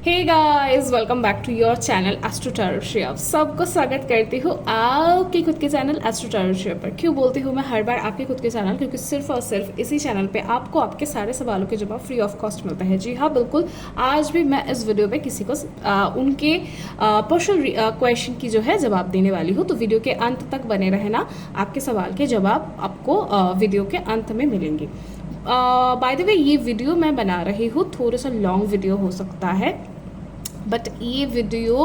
Hey guys, welcome back to your channel Astro Tarot Share. सबको स्वागत करती हूँ आपके खुद के चैनल एस्ट्रो टैरो शेयर पर। क्यों बोलती हूँ मैं हर बार आपके खुद के चैनल? क्योंकि सिर्फ और सिर्फ इसी चैनल पे आपको आपके सारे सवालों के जवाब फ्री ऑफ कॉस्ट मिलता है। जी हाँ, बिल्कुल। आज भी मैं इस वीडियो पे किसी को उनके पर्सनल क्वेश्चन की जो है जवाब देने वाली हूँ। तो वीडियो के अंत तक बने रहना, आपके सवाल के जवाब आपको वीडियो के अंत में मिलेंगे। बाय द वे, ये वीडियो मैं बना रही हूँ, थोड़ा सा लॉन्ग वीडियो हो सकता है, बट ये वीडियो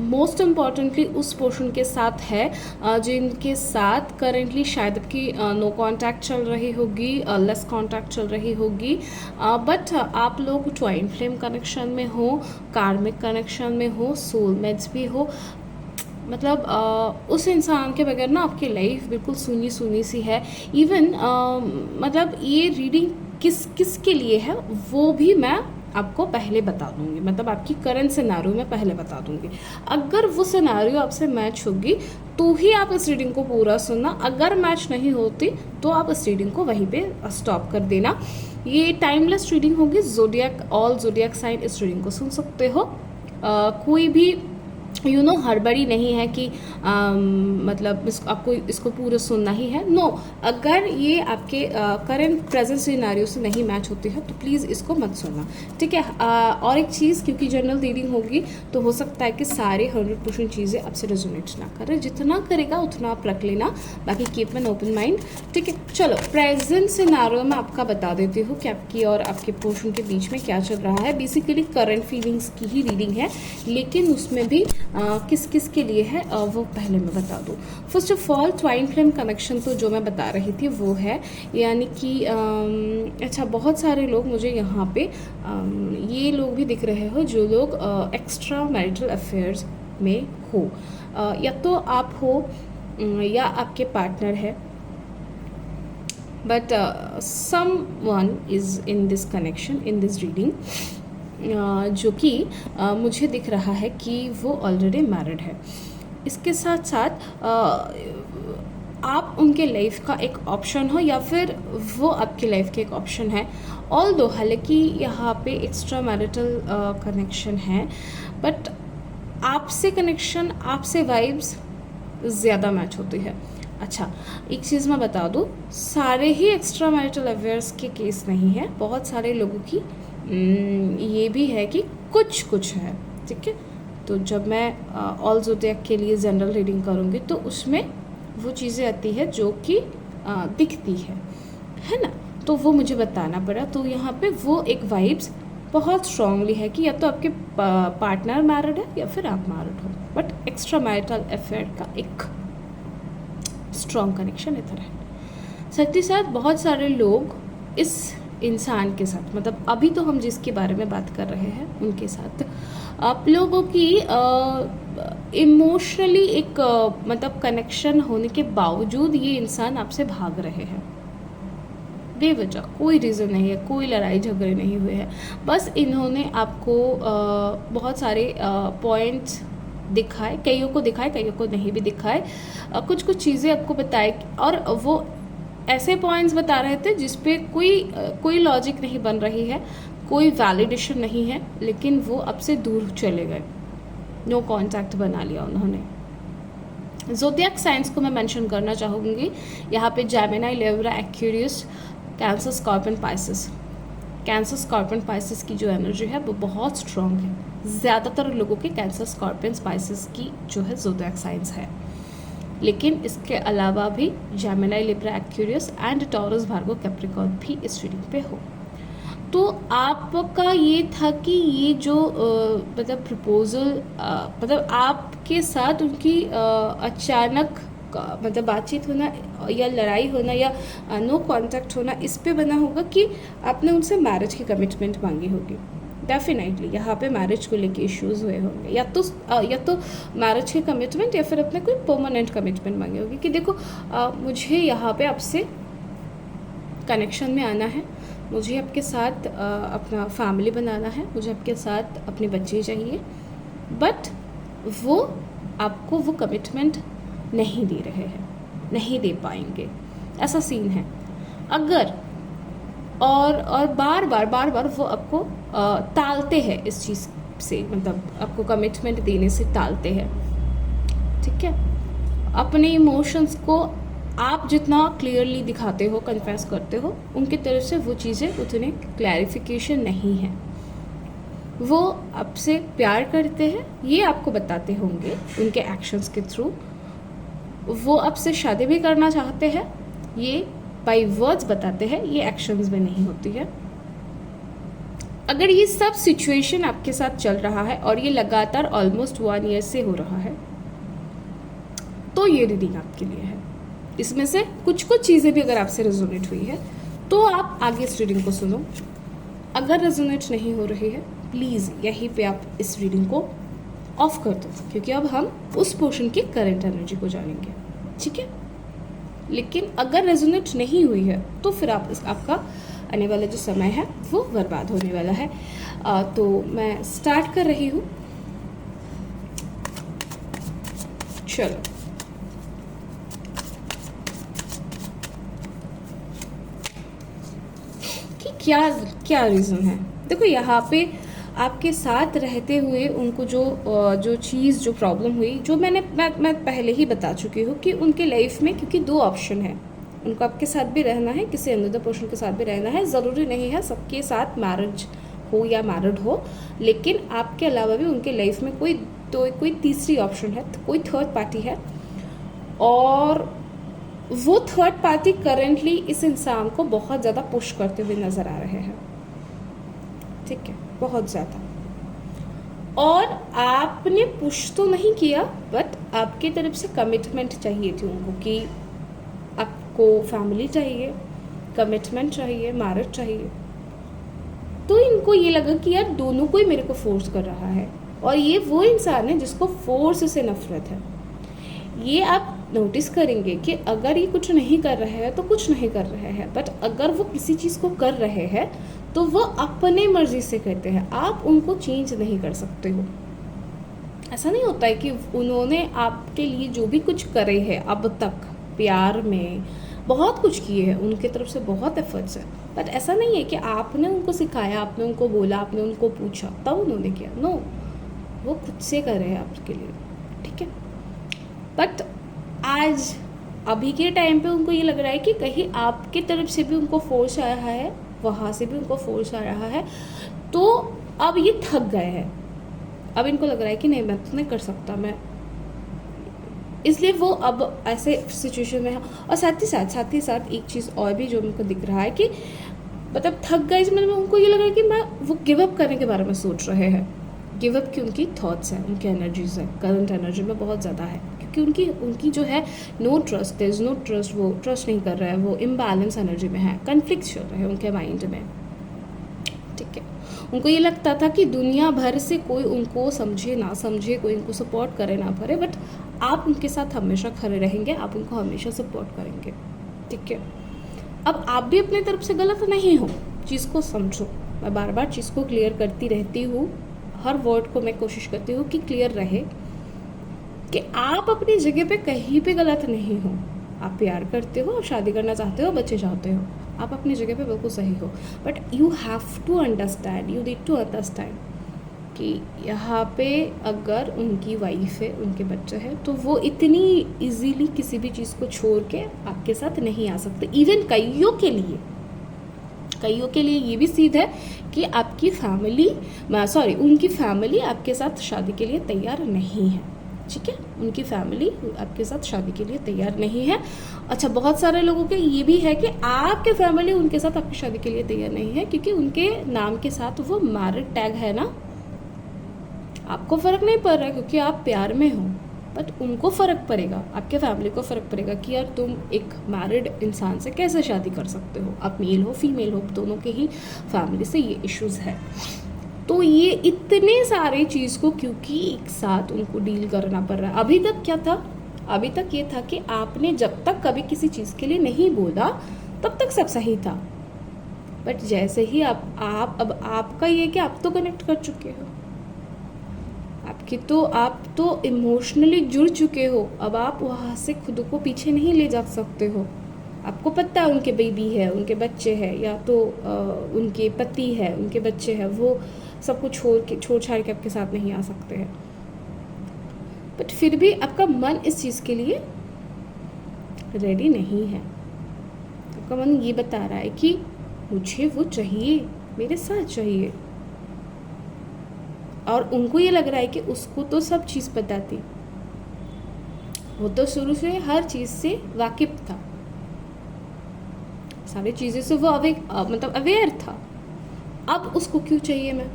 मोस्ट इम्पॉर्टेंटली उस पोर्शन के साथ है जिनके साथ करेंटली शायद आपकी नो कांटेक्ट चल रही होगी, लेस कांटेक्ट चल रही होगी, बट आप लोग ट्वाइन फ्लेम कनेक्शन में हो, कार्मिक कनेक्शन में हो, सोलमेट्स भी हो। मतलब उस इंसान के बगैर ना आपकी लाइफ बिल्कुल सूनी सूनी सी है। इवन मतलब ये रीडिंग किस किस के लिए है वो भी मैं आपको पहले बता दूंगी। मतलब आपकी करंट सिनारियो में पहले बता दूंगी। अगर वो सिनारियो आपसे मैच होगी तो ही आप इस रीडिंग को पूरा सुनना। अगर मैच नहीं होती तो आप इस रीडिंग को वहीं पे स्टॉप कर देना। ये टाइमलेस रीडिंग होगी। जोडियक, ऑल जोडियक साइन इस रीडिंग को सुन सकते हो। कोई भी हड़बड़ी नहीं है कि मतलब आपको इसको पूरा सुनना ही है। नो, अगर ये आपके करंट प्रेजेंट सिनेरियो से नहीं मैच होती है तो प्लीज़ इसको मत सुनना, ठीक है। और एक चीज़, क्योंकि जनरल रीडिंग होगी तो हो सकता है कि सारे 100% चीज़ें आपसे रेजोनेट ना करें। जितना करेगा उतना आप रख लेना, बाकी कीप एन ओपन माइंड, ठीक है। चलो, प्रेजेंट सिनेरियो में आपका बता देती हूँ कि आपकी और आपके पोर्शन के बीच में क्या चल रहा है। बेसिकली करंट फीलिंग्स की ही रीडिंग है, लेकिन उसमें भी किस किस के लिए है वो पहले मैं बता दूँ। First of all, twine flame connection तो जो मैं बता रही थी वो है, यानी कि अच्छा, बहुत सारे लोग मुझे यहाँ पे ये लोग भी दिख रहे हो जो लोग एक्स्ट्रा मैरिटल अफेयर्स में हो, या तो आप हो या आपके पार्टनर है, but someone is in this connection, in this reading, जो कि मुझे दिख रहा है कि वो ऑलरेडी मैरिड है। इसके साथ साथ आप उनके लाइफ का एक ऑप्शन हो या फिर वो आपकी लाइफ के एक ऑप्शन है। ऑल्दो हालांकि यहाँ पे एक्स्ट्रा मैरिटल कनेक्शन है, बट आपसे कनेक्शन, आपसे वाइब्स ज़्यादा मैच होती है। अच्छा, एक चीज़ मैं बता दूँ, सारे ही एक्स्ट्रा मैरिटल अफेयर्स के केस नहीं है। बहुत सारे लोगों की ये भी है कि कुछ कुछ है, ठीक है। तो जब मैं ऑल ज़ोडिएक के लिए जनरल रीडिंग करूँगी तो उसमें वो चीज़ें आती है जो कि दिखती है ना, तो वो मुझे बताना पड़ा। तो यहाँ पे वो एक वाइब्स बहुत स्ट्रांगली है कि या तो आपके पार्टनर मैरिड है या फिर आप मैरिड हो, बट एक्स्ट्रा मैरिटल अफेयर का एक स्ट्रॉन्ग कनेक्शन इधर है। साथ ही साथ बहुत सारे लोग इस इंसान के साथ, मतलब अभी तो हम जिसके बारे में बात कर रहे हैं उनके साथ आप लोगों की इमोशनली एक मतलब कनेक्शन होने के बावजूद ये इंसान आपसे भाग रहे हैं बेवजह। कोई रीज़न नहीं है, कोई लड़ाई झगड़े नहीं हुए हैं, बस इन्होंने आपको बहुत सारे पॉइंट्स दिखाए, कईयों को दिखाए, कईयों को नहीं भी दिखाए, कुछ कुछ चीज़ें आपको बताए, और वो ऐसे पॉइंट्स बता रहे थे जिस पे कोई लॉजिक नहीं बन रही है, कोई वैलिडेशन नहीं है, लेकिन वो अब से दूर चले गए, नो कांटेक्ट बना लिया उन्होंने। ज़ोडिएक साइंस को मैं मेंशन करना चाहूँगी यहाँ पे, Gemini, Libra, Aquarius, cancer, scorpion, Pisces. Cancer, scorpion, Pisces की जो एनर्जी है वो बहुत स्ट्रॉन्ग है। ज़्यादातर लोगों के कैंसर, स्कॉर्पियन, पाइसेस की जो है ज़ोडिएक साइंस है, लेकिन इसके अलावा भी Gemini, Libra, Aquarius and taurus, Virgo, Capricorn भी इस रीडिंग पे हो। तो आपका ये था कि ये जो मतलब प्रपोजल, मतलब आपके साथ उनकी अचानक मतलब बातचीत होना या लड़ाई होना या नो कांटेक्ट होना, इस पे बना होगा कि आपने उनसे मैरिज की कमिटमेंट मांगी होगी। डेफिनेटली यहाँ पे मैरिज को लेके इश्यूज हुए होंगे, या तो मैरिज की कमिटमेंट या फिर अपने कोई परमानेंट कमिटमेंट मांगी होगी कि देखो मुझे यहाँ पे आपसे कनेक्शन में आना है, मुझे आपके साथ अपना फैमिली बनाना है, मुझे आपके साथ अपने बच्चे चाहिए, बट वो आपको वो कमिटमेंट नहीं दे रहे हैं, नहीं दे पाएंगे, ऐसा सीन है। अगर और बार बार वो आपको टालते हैं इस चीज़ से, मतलब आपको कमिटमेंट देने से टालते हैं। ठीक है, अपने इमोशंस को आप जितना क्लियरली दिखाते हो, कन्फेस करते हो, उनकी तरफ से वो चीज़ें उतने क्लैरिफिकेशन नहीं है। वो आपसे प्यार करते हैं, ये आपको बताते होंगे उनके एक्शंस के थ्रू। वो आपसे शादी भी करना चाहते हैं, ये बाय वर्ड्स बताते हैं, ये एक्शंस में नहीं होती है। अगर ये सब सिचुएशन आपके साथ चल रहा है और ये लगातार ऑलमोस्ट 1 ईयर से हो रहा है, तो ये रीडिंग आपके लिए है। इसमें से कुछ चीज़ें भी अगर आपसे रेजोनेट हुई है तो आप आगे इस रीडिंग को सुनो। अगर रेजोनेट नहीं हो रही है, प्लीज़ यहीं पे आप इस रीडिंग को ऑफ कर दो, क्योंकि अब हम उस पोर्शन की करंट एनर्जी को जानेंगे। ठीक है, लेकिन अगर रेजोनेट नहीं हुई है तो फिर आपका आने वाला जो समय है वो बर्बाद होने वाला है। तो मैं स्टार्ट कर रही हूँ। चलो, कि क्या रीज़न है। देखो, यहाँ पे आपके साथ रहते हुए उनको जो चीज़, जो प्रॉब्लम हुई, जो मैं पहले ही बता चुकी हूँ कि उनके लाइफ में, क्योंकि 2 ऑप्शन है, उनको आपके साथ भी रहना है, किसी अनदर पर्सन के साथ भी रहना है। ज़रूरी नहीं है सबके साथ मैरिज हो या मैरिड हो, लेकिन आपके अलावा भी उनके लाइफ में कोई तीसरी ऑप्शन है, कोई थर्ड पार्टी है, और वो थर्ड पार्टी करेंटली इस इंसान को बहुत ज़्यादा पुश करते हुए नज़र आ रहे हैं। ठीक है, बहुत ज़्यादा। और आपने पुश तो नहीं किया, बट आपकी तरफ से कमिटमेंट चाहिए थी उनको, कि आपको फैमिली चाहिए, कमिटमेंट चाहिए, मैरिज चाहिए। तो इनको ये लगा कि यार दोनों को ही मेरे को फोर्स कर रहा है, और ये वो इंसान है जिसको फोर्स से नफरत है। ये आप नोटिस करेंगे कि अगर ये कुछ नहीं कर रहे हैं तो कुछ नहीं कर रहे हैं, बट अगर वो किसी चीज़ को कर रहे हैं तो वो अपने मर्जी से करते हैं, आप उनको चेंज नहीं कर सकते हो। ऐसा नहीं होता है कि उन्होंने आपके लिए जो भी कुछ करे हैं अब तक प्यार में, बहुत कुछ किए हैं, उनके तरफ से बहुत एफर्ट्स है, बट ऐसा नहीं है कि आपने उनको सिखाया, आपने उनको बोला, आपने उनको पूछा तब उन्होंने किया। नो, वो खुद से कर रहे हैं आपके लिए। ठीक है, बट आज अभी के टाइम पे उनको ये लग रहा है कि कहीं आपकी तरफ से भी उनको फोर्स आ रहा है, वहाँ से भी उनको फोर्स आ रहा है, तो अब ये थक गए हैं। अब इनको लग रहा है कि नहीं, मैं तो नहीं कर सकता, मैं, इसलिए वो अब ऐसे सिचुएशन में है। और साथ ही साथ एक चीज़ और भी जो उनको दिख रहा है कि मतलब थक गए, इसमें उनको ये लग रहा है कि वो गिव अप करने के बारे में सोच रहे हैं। गिव अप की उनकी थॉट्स हैं, उनकी एनर्जीज है, करंट एनर्जी में बहुत ज़्यादा है, क्योंकि उनकी जो है no trust, there is no trust, वो ट्रस्ट नहीं कर रहा है, वो इम्बैलेंस एनर्जी में है, कन्फ्लिक्ट चल रहे हैं उनके माइंड में। ठीक है, उनको ये लगता था कि दुनिया भर से कोई उनको समझे ना समझे, कोई उनको सपोर्ट करे ना करे, बट आप उनके साथ हमेशा खड़े रहेंगे, आप उनको हमेशा सपोर्ट करेंगे। ठीक है, अब आप भी अपनी तरफ से गलत नहीं हो, चीज़ को समझो। मैं बार बार चीज़ को क्लियर करती रहती हूँ, हर वर्ड को मैं कोशिश करती हूँ कि क्लियर रहे कि आप अपनी जगह पे कहीं पे गलत नहीं हो। आप प्यार करते हो, शादी करना चाहते हो, बच्चे चाहते हो, आप अपनी जगह पे बिल्कुल सही हो, but you have to understand, you need to understand कि यहाँ पे अगर उनकी वाइफ है, उनके बच्चे हैं, तो वो इतनी इजीली किसी भी चीज़ को छोड़ के आपके साथ नहीं आ सकते। इवन कईयों के लिए ये भी सीध है कि आपकी फैमिली, उनकी फैमिली आपके साथ शादी के लिए तैयार नहीं है। ठीक है, उनकी फैमिली आपके साथ शादी के लिए तैयार नहीं है। अच्छा, बहुत सारे लोगों के ये भी है कि आपके फैमिली उनके साथ आपकी शादी के लिए तैयार नहीं है, क्योंकि उनके नाम के साथ वो मैरिड टैग है ना। आपको फ़र्क नहीं पड़ रहा है क्योंकि आप प्यार में हो, बट उनको फ़र्क पड़ेगा, आपके फैमिली को फ़र्क पड़ेगा कि यार तुम एक मैरिड इंसान से कैसे शादी कर सकते हो। आप मेल हो फीमेल हो, दोनों के ही फैमिली से ये इश्यूज़ है। तो ये इतने सारे चीज़ को क्योंकि एक साथ उनको डील करना पड़ रहा है। अभी तक क्या था, अभी तक ये था कि आपने जब तक कभी किसी चीज़ के लिए नहीं बोला तब तक सब सही था, बट जैसे ही अब आपका ये कि आप तो कनेक्ट कर चुके हो, आप तो इमोशनली जुड़ चुके हो, अब आप वहाँ से खुद को पीछे नहीं ले जा सकते हो। आपको पता है उनके बेबी है, उनके बच्चे हैं, या तो उनके पति है, उनके बच्चे हैं, वो सब कुछ छोड़ छाड़ के आपके साथ नहीं आ सकते हैं, बट फिर भी आपका मन इस चीज़ के लिए रेडी नहीं है। आपका मन ये बता रहा है कि मुझे वो चाहिए, मेरे साथ चाहिए, और उनको ये लग रहा है कि उसको तो सब चीज़ पता थी, वो तो शुरू से हर चीज़ से वाकिफ था, सारी चीज़ें से वो मतलब अवेयर था। अब उसको क्यों चाहिए मैं,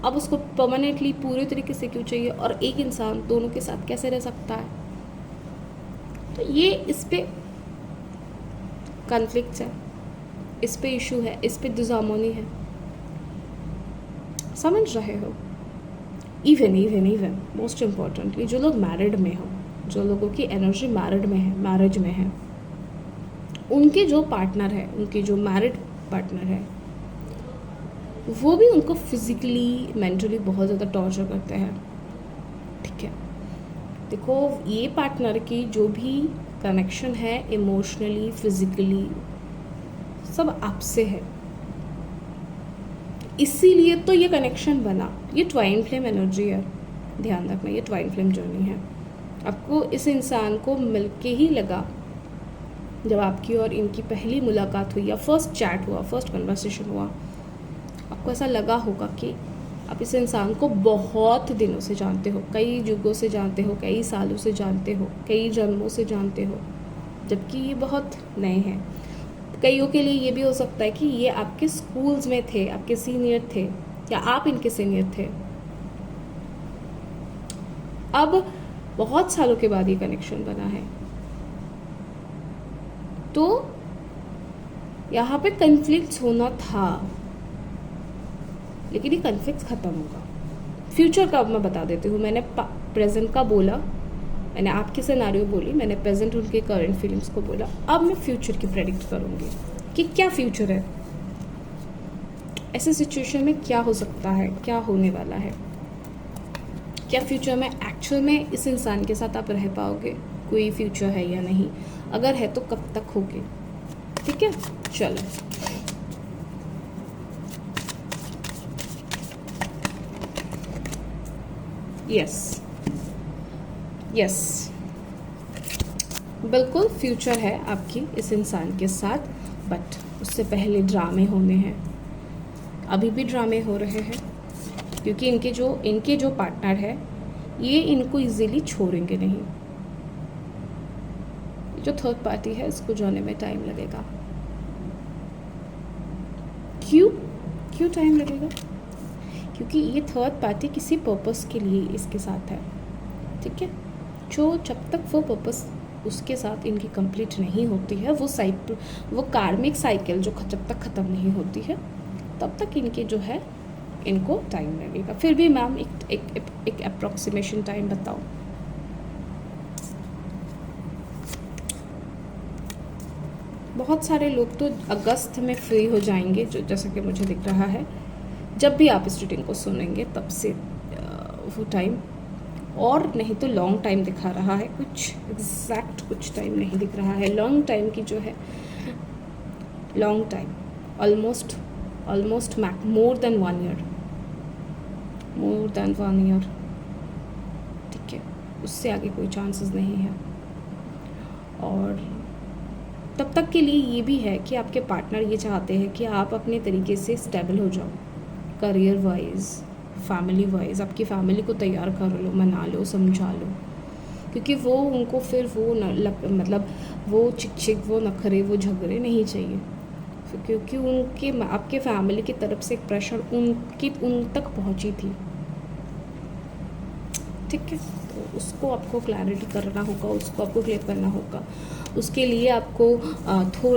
अब उसको परमानेंटली पूरे तरीके से क्यों चाहिए, और एक इंसान दोनों के साथ कैसे रह सकता है। तो ये इस पे कॉन्फ्लिक्ट है, इस पे इशू है, इस पे दुजामोनी है, समझ रहे हो। इवन मोस्ट इम्पॉर्टेंटली जो लोग मैरिड में हो, जो लोगों की एनर्जी मैरिड में है, मैरिज में है, उनके जो पार्टनर है, उनके जो मैरिड पार्टनर है, वो भी उनको फिजिकली मेंटली बहुत ज़्यादा टॉर्चर करते हैं। ठीक है, देखो ये पार्टनर की जो भी कनेक्शन है इमोशनली, फिजिकली, सब आपसे है, इसीलिए तो ये कनेक्शन बना। ये ट्वाइन फ्लेम एनर्जी है, ध्यान रखना, ये ट्वाइन फ्लेम जर्नी है। आपको इस इंसान को मिलके ही लगा, जब आपकी और इनकी पहली मुलाकात हुई या फर्स्ट चैट हुआ, फर्स्ट कन्वर्सेशन हुआ, आपको ऐसा लगा होगा कि आप इस इंसान को बहुत दिनों से जानते हो, कई युगों से जानते हो, कई सालों से जानते हो, कई जन्मों से जानते हो, जबकि ये बहुत नए हैं। कईयों के लिए ये भी हो सकता है कि ये आपके स्कूल्स में थे, आपके सीनियर थे, या आप इनके सीनियर थे। अब बहुत सालों के बाद ये कनेक्शन बना है, तो यहाँ पे कन्फ्लिक्ट्स होना था, लेकिन ये कन्फ्लिक्ट खत्म होगा। फ्यूचर का अब मैं बता देती हूँ। मैंने प्रेजेंट का बोला, मैंने आपकी सिनेरियो बोली, मैंने प्रेजेंट उनके करंट फीलिंग्स को बोला। अब मैं फ्यूचर की प्रेडिक्ट करूँगी कि क्या फ्यूचर है, ऐसे सिचुएशन में क्या हो सकता है, क्या होने वाला है, क्या फ्यूचर में एक्चुअल में इस इंसान के साथ आप रह पाओगे, कोई फ्यूचर है या नहीं, अगर है तो कब तक होगे। ठीक है, चलो यस बिल्कुल फ्यूचर है आपकी इस इंसान के साथ, बट उससे पहले ड्रामे होने हैं, अभी भी ड्रामे हो रहे हैं, क्योंकि इनके जो पार्टनर है ये इनको इजीली छोड़ेंगे नहीं। जो थर्ड पार्टी है इसको जाने में टाइम लगेगा। क्यों टाइम लगेगा? क्योंकि ये थर्ड पार्टी किसी पर्पस के लिए इसके साथ है। ठीक है, जो जब तक वो पर्पस उसके साथ इनकी कंप्लीट नहीं होती है, वो कार्मिक साइकिल जो जब तक ख़त्म नहीं होती है, तब तक इनके जो है इनको टाइम लगेगा। फिर भी मैम एक अप्रॉक्सीमेशन टाइम बताओ। बहुत सारे लोग तो अगस्त में फ्री हो जाएंगे, जो जैसा कि मुझे दिख रहा है, जब भी आप इस रीडिंग को सुनेंगे तब से वो टाइम, और नहीं तो लॉन्ग टाइम दिखा रहा है, कुछ एग्जैक्ट कुछ टाइम नहीं दिख रहा है। लॉन्ग टाइम की जो है, long time almost more than 1 year, ठीक है, उससे आगे कोई चांसेस नहीं है। और तब तक के लिए ये भी है कि आपके पार्टनर ये चाहते हैं कि आप अपने तरीके से स्टेबल हो जाओ, करियर वाइज, फैमिली वाइज, आपकी फैमिली को तैयार कर लो, मना लो, समझा लो, क्योंकि वो उनको फिर वो मतलब वो चिक वो नखरे, वो झगड़े नहीं चाहिए, क्योंकि आपके फैमिली की तरफ से एक प्रेशर उन तक पहुंची थी। ठीक है, तो उसको आपको क्लैरिटी करना होगा, उसको आपको क्लियर करना होगा। उसके लिए आपको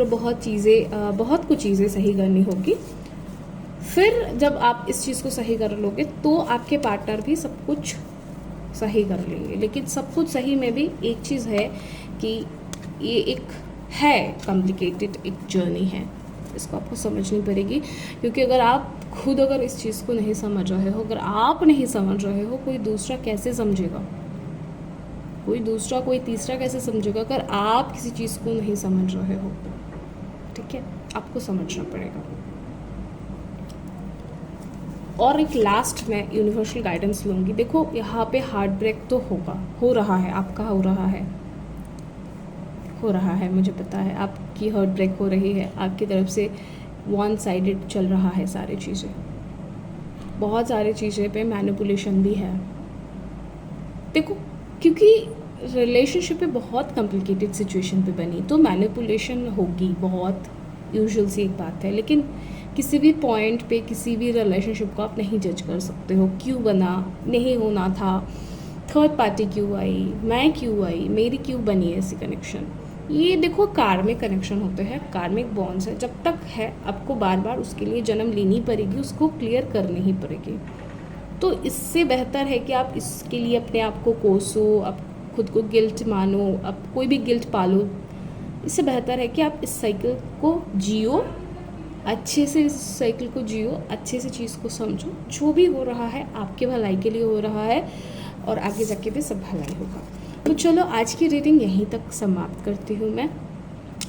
बहुत कुछ चीज़ें सही करनी होगी। फिर जब आप इस चीज़ को सही कर लोगे तो आपके पार्टनर भी सब कुछ सही कर लेंगे। लेकिन सब कुछ सही में भी एक चीज़ है कि ये एक है कॉम्प्लिकेटेड एक जर्नी है, इसको आपको समझनी पड़ेगी। क्योंकि अगर इस चीज़ को नहीं समझ रहे हो, अगर आप नहीं समझ रहे हो, कोई दूसरा कैसे समझेगा? कोई तीसरा कैसे समझेगा अगर आप किसी चीज़ को नहीं समझ रहे हो? ठीक है, आपको समझना पड़ेगा। और एक लास्ट मैं यूनिवर्सल गाइडेंस लूँगी। देखो यहाँ पे हार्ट ब्रेक तो होगा, हो रहा है, आपका हो रहा है, मुझे पता है आपकी हार्ट ब्रेक हो रही है, आपकी तरफ से वन साइडेड चल रहा है सारी चीज़ें, बहुत सारी चीज़ें पे मैनिपुलेशन भी है। देखो क्योंकि रिलेशनशिप पे बहुत कॉम्प्लिकेटेड सिचुएशन पे बनी, तो मैनिपुलेशन होगी, बहुत यूजुअल सी एक बात है। लेकिन किसी भी पॉइंट पे किसी भी रिलेशनशिप को आप नहीं जज कर सकते हो, क्यों बना, नहीं होना था, थर्ड पार्टी क्यों आई, मैं क्यों आई, मेरी क्यों बनी ऐसी कनेक्शन। ये देखो कार्मिक कनेक्शन होते हैं, कार्मिक बॉन्ड्स है, जब तक है आपको बार बार उसके लिए जन्म लेनी पड़ेगी, उसको क्लियर करनी ही पड़ेगी। तो इससे बेहतर है कि आप इसके लिए अपने आप को कोसो, आप खुद को गिल्ट मानो, आप कोई भी गिल्ट पालो। इससे बेहतर है कि आप इस साइकिल को जियो, अच्छे से इस साइकिल को जियो, अच्छे से चीज़ को समझो, जो भी हो रहा है आपके भलाई के लिए हो रहा है और आगे जाके भी सब भलाई होगा। तो चलो आज की रीडिंग यहीं तक समाप्त करती हूँ मैं।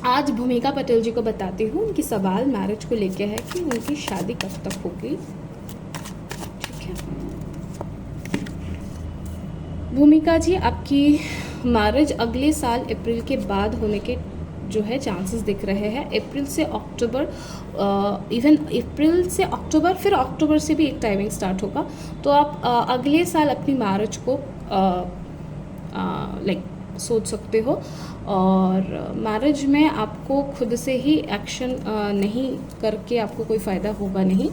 आज भूमिका पटेल जी को बताती हूँ, उनकी सवाल मैरिज को लेके है कि उनकी शादी कब तक होगी। ठीक है भूमिका जी, आपकी मैरिज अगले साल अप्रैल के बाद होने के जो है चांसेस दिख रहे हैं। अप्रैल से अक्टूबर, इवन अप्रैल से अक्टूबर, फिर अक्टूबर से भी एक टाइमिंग स्टार्ट होगा। तो आप अगले साल अपनी मैरिज को लाइक सोच सकते हो। और मैरिज में आपको खुद से ही एक्शन नहीं करके आपको कोई फ़ायदा होगा नहीं।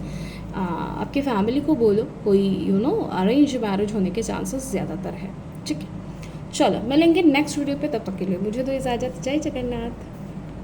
आपके फैमिली को बोलो, कोई अरेंज मैरिज होने के चांसेस ज़्यादातर है। ठीक है, चलो मिलेंगे नेक्स्ट वीडियो पे, तब तक के लिए मुझे दो इजाज़त। जय जगन्नाथ।